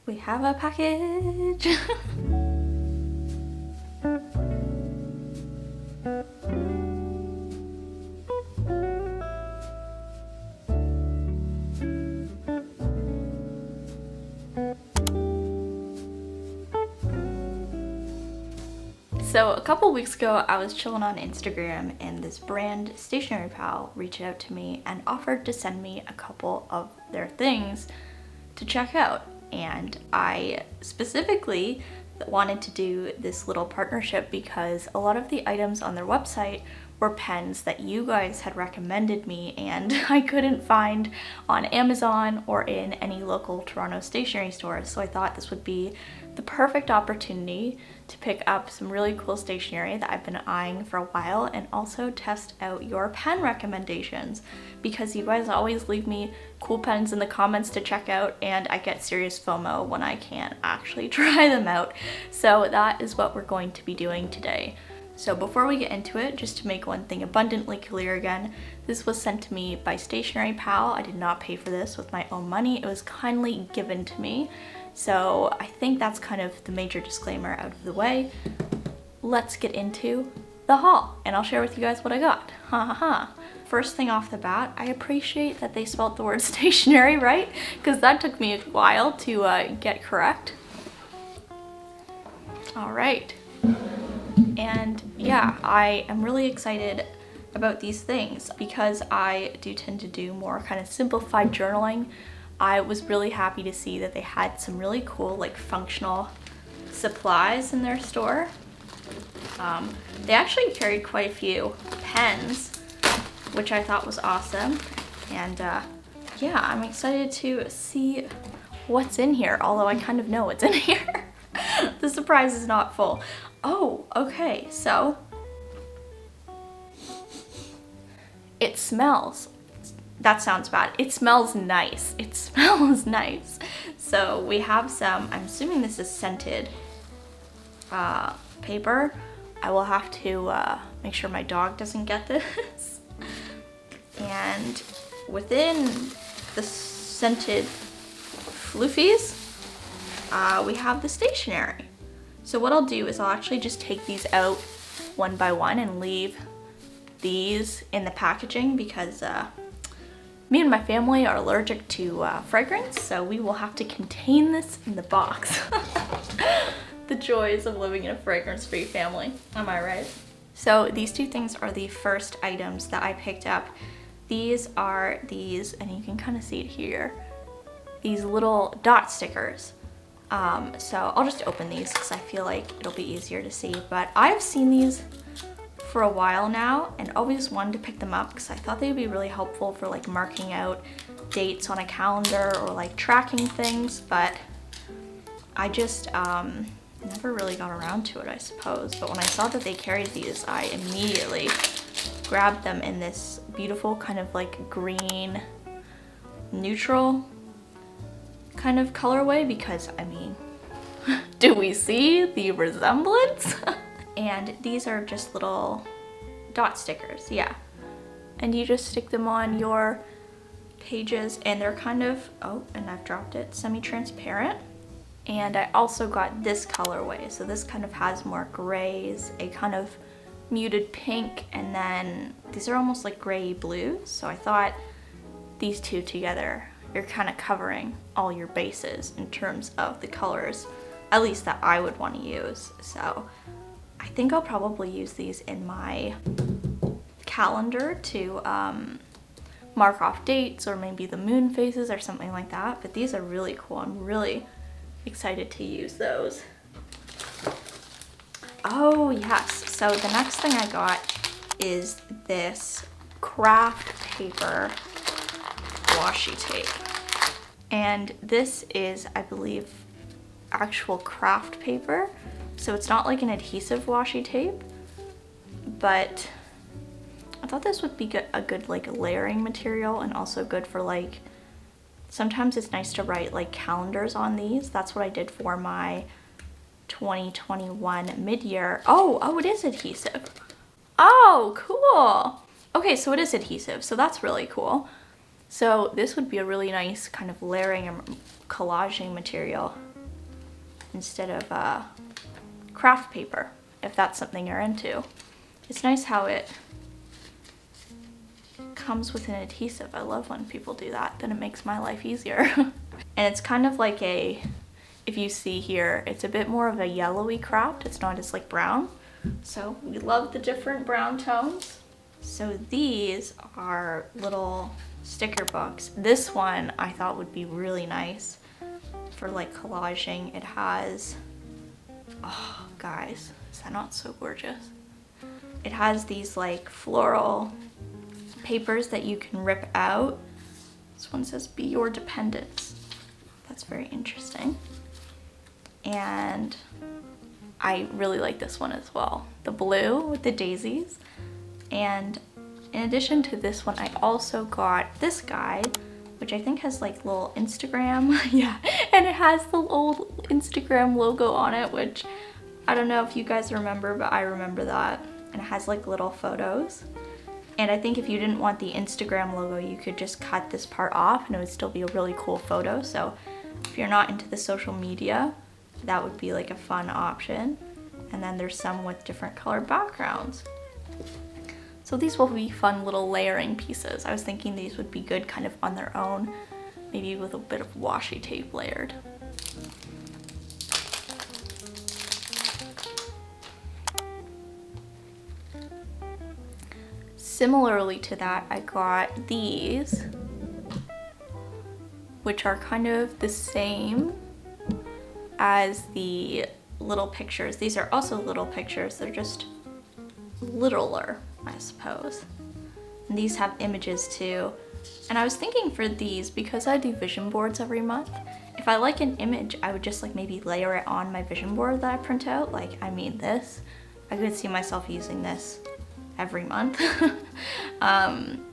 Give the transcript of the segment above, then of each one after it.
We have a package. So a couple weeks ago, I was chilling on Instagram and this brand, Stationery Pal, reached out to me and offered to send me a couple of their things to check out. And I specifically wanted to do this little partnership because a lot of the items on their website were pens that you guys had recommended me and I couldn't find on Amazon or in any local Toronto stationery stores. So I thought this would be the perfect opportunity to pick up some really cool stationery that I've been eyeing for a while and also test out your pen recommendations, because you guys always leave me cool pens in the comments to check out and I get serious FOMO when I can't actually try them out. So that is what we're going to be doing today. So before we get into it, just to make one thing abundantly clear again, this was sent to me by Stationery Pal. I did not pay for this with my own money. It was kindly given to me. So I think that's kind of the major disclaimer out of the way. Let's get into the haul and I'll share with you guys what I got. Ha ha ha. First thing off the bat, I appreciate that they spelled the word stationery right, because that took me a while to get correct. All right. And yeah, I am really excited about these things because I do tend to do more kind of simplified journaling. I was really happy to see that they had some really cool like functional supplies in their store. They actually carried quite a few pens, which I thought was awesome. And yeah, I'm excited to see what's in here, although I kind of know what's in here. The surprise is not full. Oh, okay, so it smells. That sounds bad. It smells nice. It smells nice. So we have some, I'm assuming this is scented paper. I will have to make sure my dog doesn't get this. And within the scented floofies, we have the stationery. So what I'll do is I'll actually just take these out one by one and leave these in the packaging because me and my family are allergic to fragrance, so we will have to contain this in the box. The joys of living in a fragrance-free family, am I right? So these two things are the first items that I picked up. These are these, and you can kind of see it here, these little dot stickers. So I'll just open these because I feel like it'll be easier to see, but I've seen these for a while now and always wanted to pick them up because I thought they'd be really helpful for like marking out dates on a calendar or like tracking things, but I just never really got around to it, I suppose. But when I saw that they carried these, I immediately grabbed them in this beautiful kind of like green neutral kind of colorway because, I mean, do we see the resemblance? And these are just little dot stickers, yeah. And you just stick them on your pages and they're kind of, oh, and I've dropped it, semi-transparent. And I also got this colorway. So this kind of has more grays, a kind of muted pink, and then these are almost like gray blue. So I thought these two together, you're kind of covering all your bases in terms of the colors, at least that I would want to use. So I think I'll probably use these in my calendar to mark off dates or maybe the moon phases or something like that. But these are really cool. I'm really excited to use those. Oh yes, so the next thing I got is this kraft paper washi tape. And this is, I believe, actual kraft paper. So it's not like an adhesive washi tape, but I thought this would be a good like layering material and also good for like, sometimes it's nice to write like calendars on these. That's what I did for my 2021 mid-year. Oh, it is adhesive. Oh, cool. Okay, so it is adhesive, so that's really cool. So this would be a really nice kind of layering and collaging material instead of craft paper, if that's something you're into. It's nice how it comes with an adhesive. I love when people do that, then it makes my life easier. And it's kind of like a, if you see here, it's a bit more of a yellowy craft. It's not as like brown. So we love the different brown tones. So these are little sticker books. This one I thought would be really nice for like collaging. It has, oh guys, is that not so gorgeous? It has these like floral papers that you can rip out. This one says be your dependence. That's very interesting. And I really like this one as well. The blue with the daisies. And in addition to this one, I also got this guide, which I think has like little Instagram. Yeah, and it has the old Instagram logo on it, which I don't know if you guys remember, but I remember that. And it has like little photos. And I think if you didn't want the Instagram logo, you could just cut this part off and it would still be a really cool photo. So if you're not into the social media, that would be like a fun option. And then there's some with different colored backgrounds. So these will be fun little layering pieces. I was thinking these would be good kind of on their own, maybe with a bit of washi tape layered. Similarly to that, I got these, which are kind of the same as the little pictures. These are also little pictures. They're just littler, I suppose. And these have images too. And I was thinking for these, because I do vision boards every month, if I like an image, I would just like maybe layer it on my vision board that I print out. Like, I mean this. I could see myself using this every month.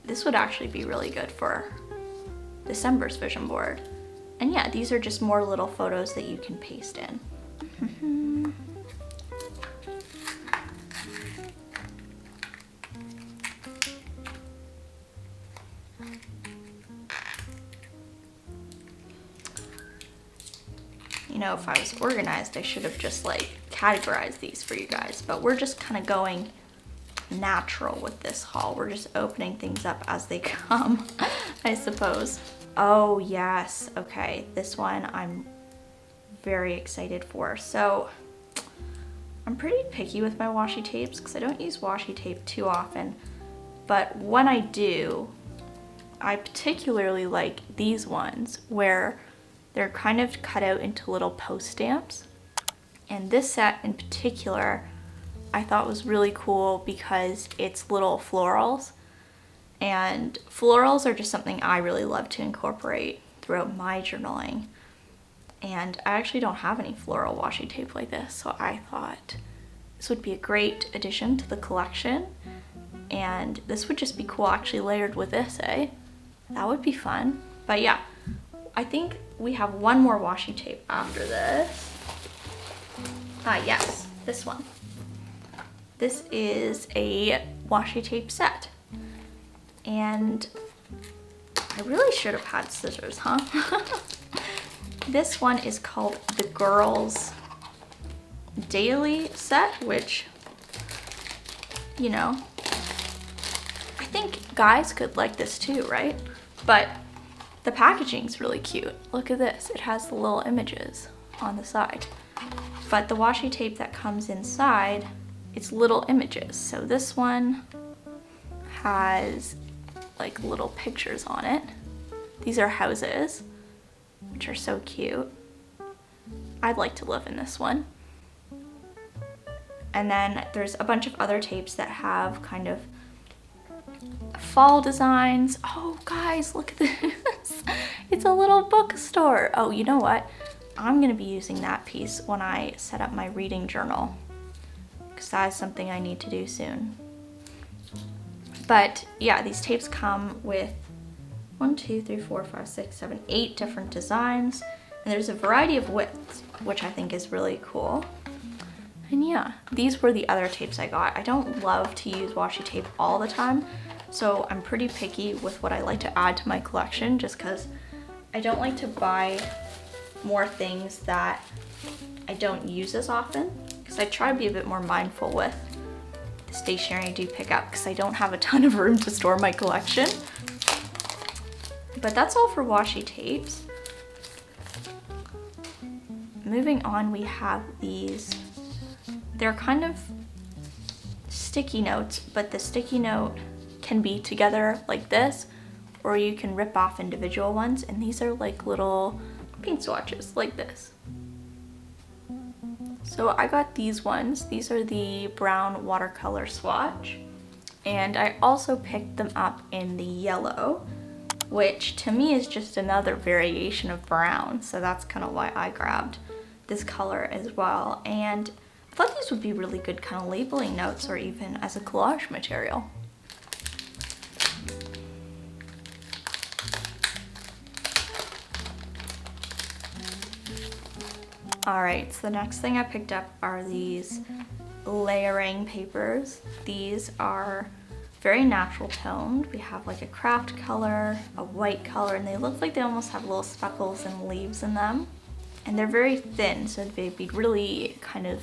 This would actually be really good for December's vision board. And yeah, these are just more little photos that you can paste in. You know, if I was organized, I should have just like categorized these for you guys, but we're just kind of going natural with this haul. We're just opening things up as they come, I suppose. Oh yes, okay, this one I'm very excited for. So I'm pretty picky with my washi tapes because I don't use washi tape too often, but when I do, I particularly like these ones where they're kind of cut out into little post stamps. And this set in particular I thought was really cool because it's little florals, and florals are just something I really love to incorporate throughout my journaling. And I actually don't have any floral washi tape like this, so I thought this would be a great addition to the collection. And this would just be cool actually layered with this, eh? That would be fun. But yeah, I think we have one more washi tape after this. Ah yes, this one. This is a washi tape set. And I really should have had scissors, huh? This one is called the Girls Daily set, which, you know, I think guys could like this too, right? But the packaging's really cute. Look at this, it has the little images on the side. But the washi tape that comes inside, it's little images. So this one has like little pictures on it. These are houses, which are so cute. I'd like to live in this one. And then there's a bunch of other tapes that have kind of fall designs. Oh guys, look at this. It's a little bookstore. Oh, you know what? I'm gonna be using that piece when I set up my reading journal, because that is something I need to do soon. But yeah, these tapes come with 1, 2, 3, 4, 5, 6, 7, 8 different designs, and there's a variety of widths, which I think is really cool. And yeah, these were the other tapes I got. I don't love to use washi tape all the time, So I'm pretty picky with what I like to add to my collection, just because I don't like to buy more things that I don't use as often, because I try to be a bit more mindful with the stationery I do pick up, because I don't have a ton of room to store my collection. But that's all for washi tapes. Moving on, we have these. They're kind of sticky notes, but the sticky note can be together like this, or you can rip off individual ones, and these are like little paint swatches like this. So I got these ones. These are the brown watercolor swatch, and I also picked them up in the yellow, which to me is just another variation of brown, so that's kind of why I grabbed this color as well. And I thought these would be really good kind of labeling notes, or even as a collage material. Alright, so the next thing I picked up are these layering papers. These are very natural toned. We have like a kraft color, a white color, and they look like they almost have little speckles and leaves in them. And they're very thin, so they'd be really kind of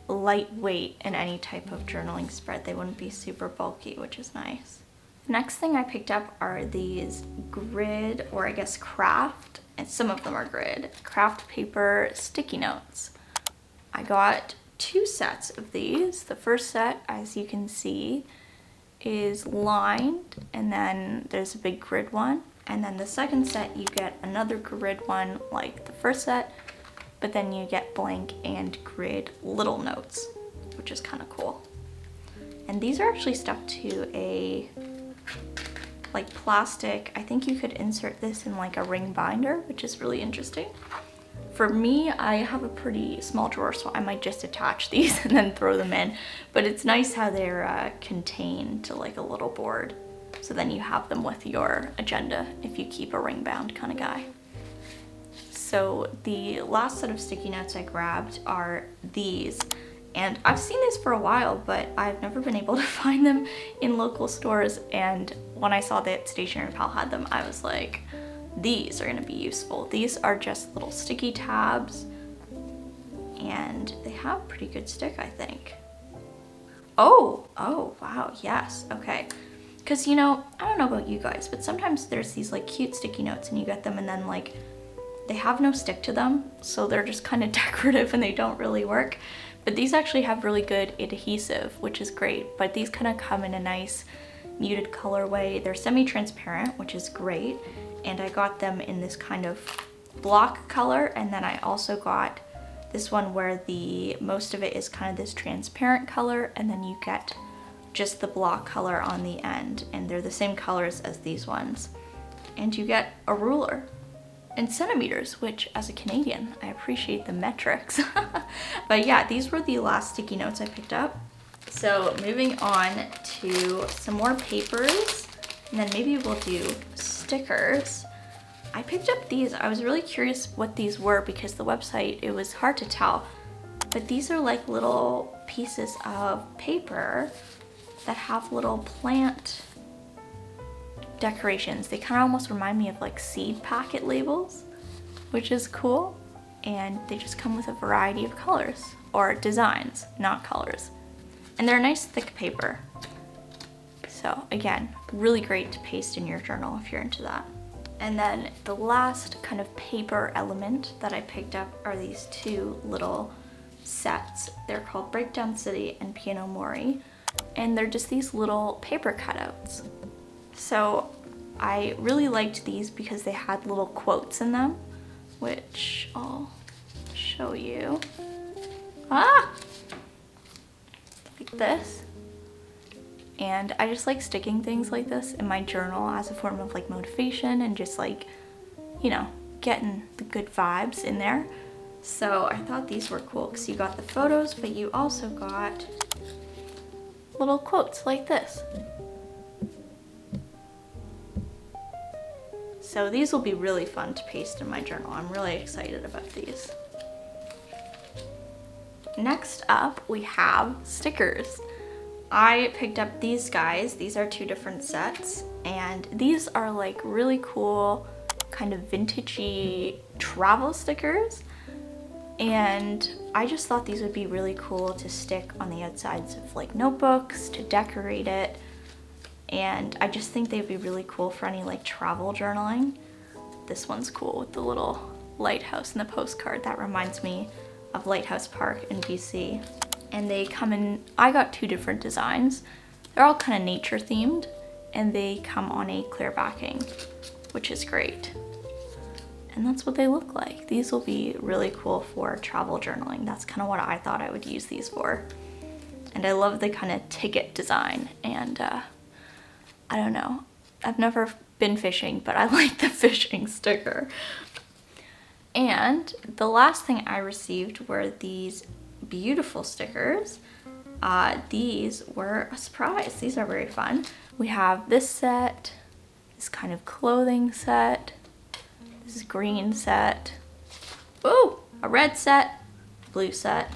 lightweight in any type of journaling spread. They wouldn't be super bulky, which is nice. The next thing I picked up are these grid, or I guess kraft, and some of them are grid, kraft paper sticky notes. I got 2 sets of these. The first set, as you can see, is lined, and then there's a big grid one. And then the second set, you get another grid one like the first set, but then you get blank and grid little notes, which is kind of cool. And these are actually stuck to a like plastic. I think you could insert this in like a ring binder, which is really interesting. For me, I have a pretty small drawer, so I might just attach these and then throw them in. But it's nice how they're contained to like a little board. So then you have them with your agenda if you keep a ring bound kind of guy. So the last set of sticky notes I grabbed are these. And I've seen these for a while, but I've never been able to find them in local stores. And when I saw that Stationery Pal had them, I was like, these are gonna be useful. These are just little sticky tabs, and they have pretty good stick, I think. Oh, wow, yes, okay. Because, you know, I don't know about you guys, but sometimes there's these like cute sticky notes and you get them and then like they have no stick to them, so they're just kind of decorative and they don't really work. But these actually have really good adhesive, which is great. But these kind of come in a nice muted colorway. They're semi-transparent, which is great. And I got them in this kind of block color, and then I also got this one where the most of it is kind of this transparent color, and then you get just the block color on the end, and they're the same colors as these ones. And you get a ruler in centimeters, which as a Canadian, I appreciate the metrics. But yeah, these were the last sticky notes I picked up. So moving on to some more papers, and then maybe we'll do stickers. I picked up these. I was really curious what these were because the website, it was hard to tell. But these are like little pieces of paper that have little plant decorations. They kind of almost remind me of like seed packet labels, which is cool. And they just come with a variety of colors, or designs, not colors. And they're a nice thick paper. So again, really great to paste in your journal if you're into that. And then the last kind of paper element that I picked up are these 2 little sets. They're called Breakdown City and Piano Mori. And they're just these little paper cutouts. So I really liked these because they had little quotes in them, which I'll show you. Like this. And I just like sticking things like this in my journal as a form of like motivation and just like, you know, getting the good vibes in there. So I thought these were cool because you got the photos, but you also got little quotes like this. So these will be really fun to paste in my journal. I'm really excited about these. Next up, we have stickers. I picked up these guys. These are 2 different sets, and these are like really cool kind of vintagey travel stickers. And I just thought these would be really cool to stick on the outsides of like notebooks, to decorate it. And I just think they'd be really cool for any like travel journaling. This one's cool with the little lighthouse and the postcard. That reminds me of Lighthouse Park in BC. And they come in, I got 2 different designs. They're all kind of nature themed, and they come on a clear backing, which is great. And that's what they look like. These will be really cool for travel journaling. That's kind of what I thought I would use these for. And I love the kind of ticket design. And I don't know, I've never been fishing, but I like the fishing sticker. And the last thing I received were these beautiful stickers. These were a surprise. These are very fun. We have this set, this kind of clothing set, this green set, ooh, a red set, blue set.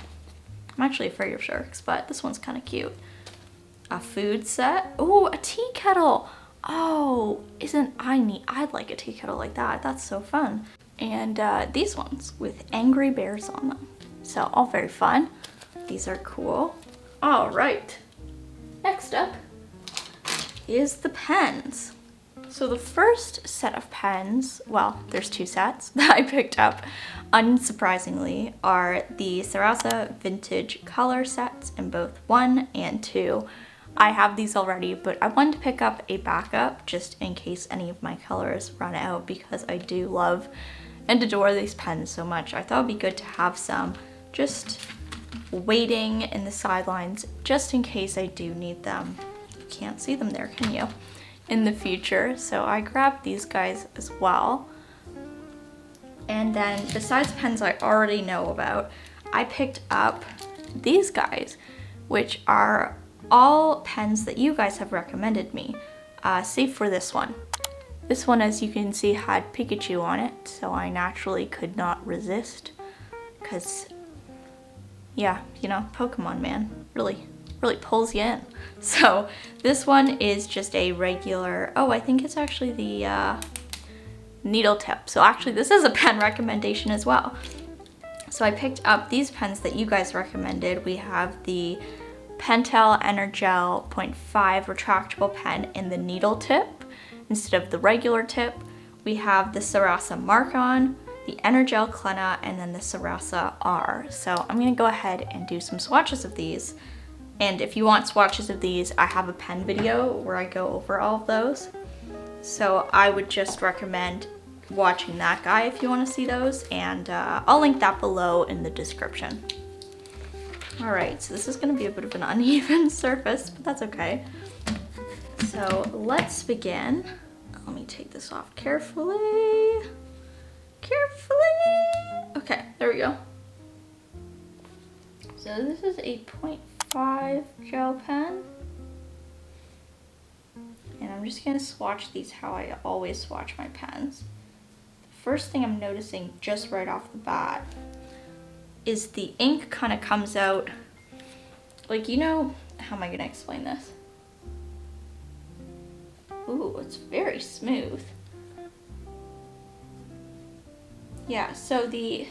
I'm actually afraid of sharks, but this one's kind of cute. A food set, ooh, a tea kettle. Oh, isn't I neat? I'd like a tea kettle like that. That's so fun. And these ones with angry bears on them. So all very fun. These are cool. All right, next up is the pens. So the first set of pens, well, there's 2 sets that I picked up, unsurprisingly, are the Sarasa vintage color sets in both 1 and 2. I have these already, but I wanted to pick up a backup just in case any of my colors run out, because I do love and adore these pens so much. I thought it'd be good to have some just waiting in the sidelines just in case I do need them. You can't see them there, can you? In the future. So I grabbed these guys as well. And then besides pens I already know about, I picked up these guys, which are all pens that you guys have recommended me, save for this one. This one, as you can see, had Pikachu on it, so I naturally could not resist, because, yeah, you know, Pokemon, man, really pulls you in. So this one is just a regular, oh, I think it's actually the needle tip. So actually this is a pen recommendation as well. So I picked up these pens that you guys recommended. We have the Pentel Energel 0.5 retractable pen in the needle tip instead of the regular tip. We have the Sarasa Mark-On, the Energel Clena, and then the Sarasa R. So I'm gonna go ahead and do some swatches of these. And if you want swatches of these, I have a pen video where I go over all of those. So I would just recommend watching that guy if you want to see those, and I'll link that below in the description. All right, so this is going to be a bit of an uneven surface, but that's okay. So let's begin. Let me take this off carefully. Okay, there we go. So this is a 0.5 gel pen. And I'm just going to swatch these how I always swatch my pens. The first thing I'm noticing just right off the bat is the ink kind of comes out, like, you know, how am I going to explain this? Ooh, it's very smooth. Yeah, so the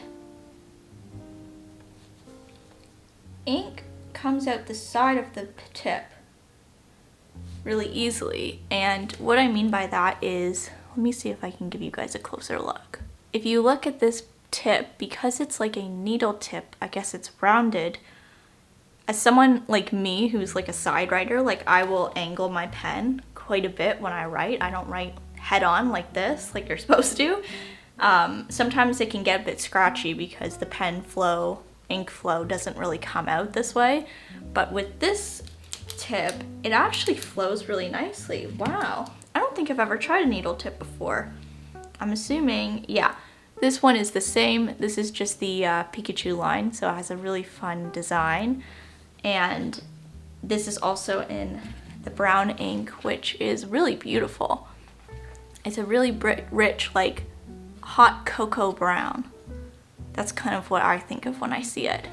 ink comes out the side of the tip really easily, and what I mean by that is, let me see if I can give you guys a closer look. If you look at this tip, because it's like a needle tip, I guess it's rounded. As someone like me who's like a side writer, like I will angle my pen quite a bit when I write. I don't write head on like this, like you're supposed to. Sometimes it can get a bit scratchy because the pen flow, ink flow doesn't really come out this way. But with this tip, it actually flows really nicely. Wow, I don't think I've ever tried a needle tip before. I'm assuming, yeah, this one is the same. This is just the Pikachu line, so it has a really fun design. And this is also in the brown ink, which is really beautiful. It's a really rich, like hot cocoa brown. That's kind of what I think of when I see it.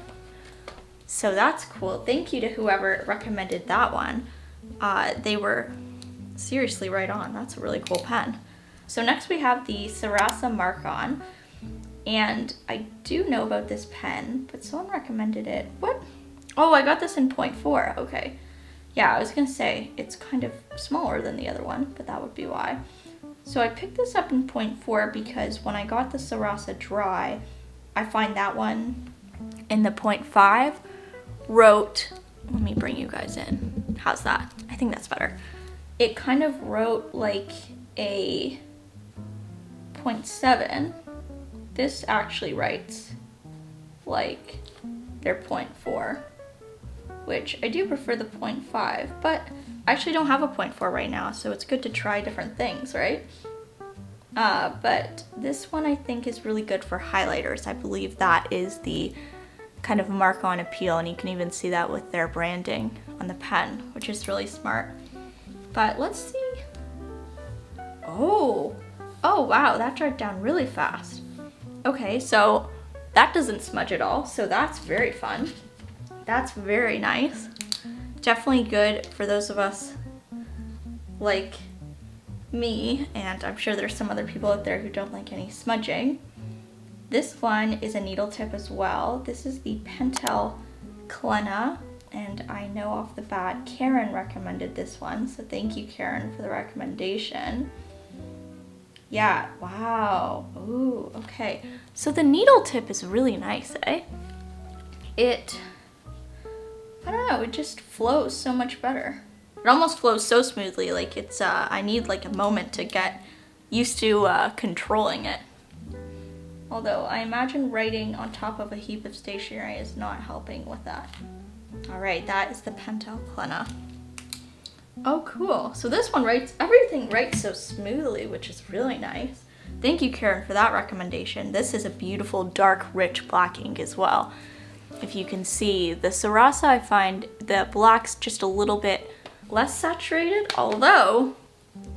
So that's cool. Thank you to whoever recommended that one. They were seriously right on. That's a really cool pen. So next we have the Sarasa Mark-On. And I do know about this pen, but someone recommended it. What? Oh, I got this in 0.4. Okay. Yeah, I was gonna say it's kind of smaller than the other one, but that would be why. So I picked this up in 0.4 because when I got the Sarasa Dry, I find that one in the 0.5 wrote, let me bring you guys in. How's that? I think that's better. It kind of wrote like a 0.7. This actually writes like their 0.4, which I do prefer the 0.5, but I actually don't have a 0.4 right now, so it's good to try different things, right? But this one I think is really good for highlighters. I believe that is the kind of mark-on appeal, and you can even see that with their branding on the pen, which is really smart. But let's see. Oh wow, that dried down really fast. Okay, so that doesn't smudge at all, so that's very fun. That's very nice. Definitely good for those of us like me, and I'm sure there's some other people out there who don't like any smudging. This one is a needle tip as well. This is the Pentel Clena, and I know off the bat Karen recommended this one, so thank you, Karen, for the recommendation. Yeah, wow. Ooh, okay. So the needle tip is really nice, eh? I don't know, it just flows so much better. It almost flows so smoothly, like it's, I need like a moment to get used to controlling it. Although I imagine writing on top of a heap of stationery is not helping with that. All right, that is the Pentel Clena. Oh, cool. So this one everything writes so smoothly, which is really nice. Thank you, Karen, for that recommendation. This is a beautiful, dark, rich black ink as well. If you can see, the Sarasa, I find the black's just a little bit less saturated, although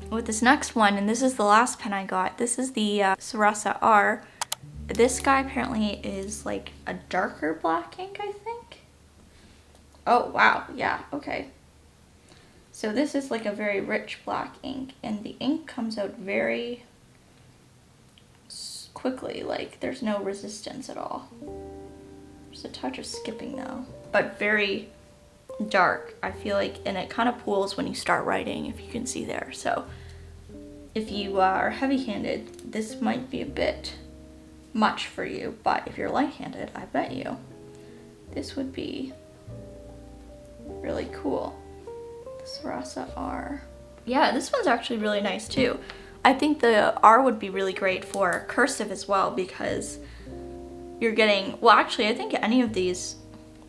with this next one, and this is the last pen I got, this is the Sarasa R. This guy apparently is like a darker black ink, I think. Oh, wow, yeah, okay. So this is like a very rich black ink, and the ink comes out very quickly, like there's no resistance at all. There's a touch of skipping though, but very dark, I feel like, and it kind of pools when you start writing, if you can see there. So if you are heavy-handed, this might be a bit much for you, but if you're light-handed, I bet you this would be really cool. The Sarasa R. Yeah, this one's actually really nice too. I think the R would be really great for cursive as well, because you're getting, well actually I think any of these,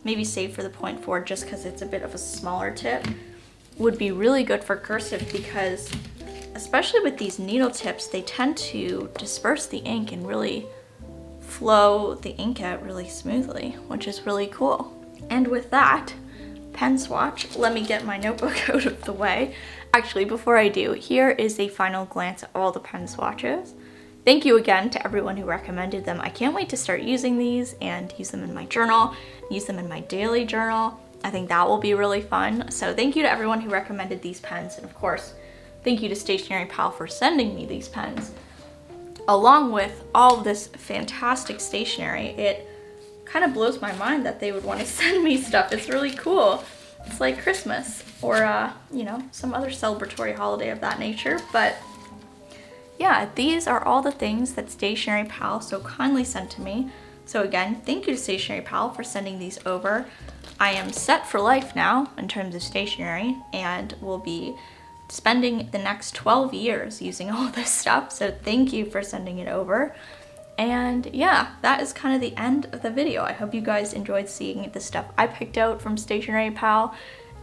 maybe save for the 0.4 just because it's a bit of a smaller tip, would be really good for cursive, because especially with these needle tips, they tend to disperse the ink and really flow the ink out really smoothly, which is really cool. And with that pen swatch, let me get my notebook out of the way. Actually, before I do, here is a final glance at all the pen swatches. Thank you again to everyone who recommended them. I can't wait to start using these and use them in my journal, use them in my daily journal. I think that will be really fun. So thank you to everyone who recommended these pens, and of course, thank you to Stationery Pal for sending me these pens. Along with all this fantastic stationery, it kind of blows my mind that they would want to send me stuff. It's really cool. It's like Christmas or, you know, some other celebratory holiday of that nature. But yeah, these are all the things that Stationery Pal so kindly sent to me. So again, thank you to Stationery Pal for sending these over. I am set for life now in terms of stationery, and will be spending the next 12 years using all this stuff. So thank you for sending it over. And yeah, that is kind of the end of the video. I hope you guys enjoyed seeing the stuff I picked out from Stationery Pal,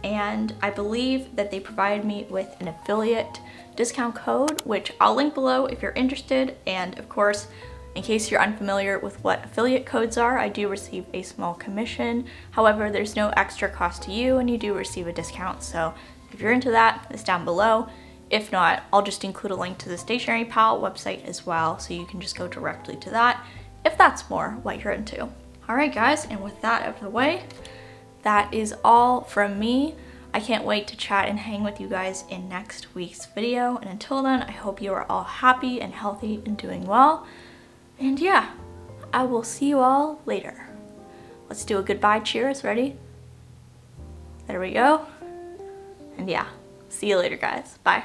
and I believe that they provided me with an affiliate discount code, which I'll link below if you're interested. And of course, in case you're unfamiliar with what affiliate codes are, I do receive a small commission. However, there's no extra cost to you, and you do receive a discount. So if you're into that, it's down below. If not, I'll just include a link to the Stationery Pal website as well, so you can just go directly to that if that's more what you're into. All right, guys, and with that out of the way, that is all from me. I can't wait to chat and hang with you guys in next week's video. And until then, I hope you are all happy and healthy and doing well. And yeah, I will see you all later. Let's do a goodbye cheers. Ready? There we go. And yeah, see you later, guys. Bye.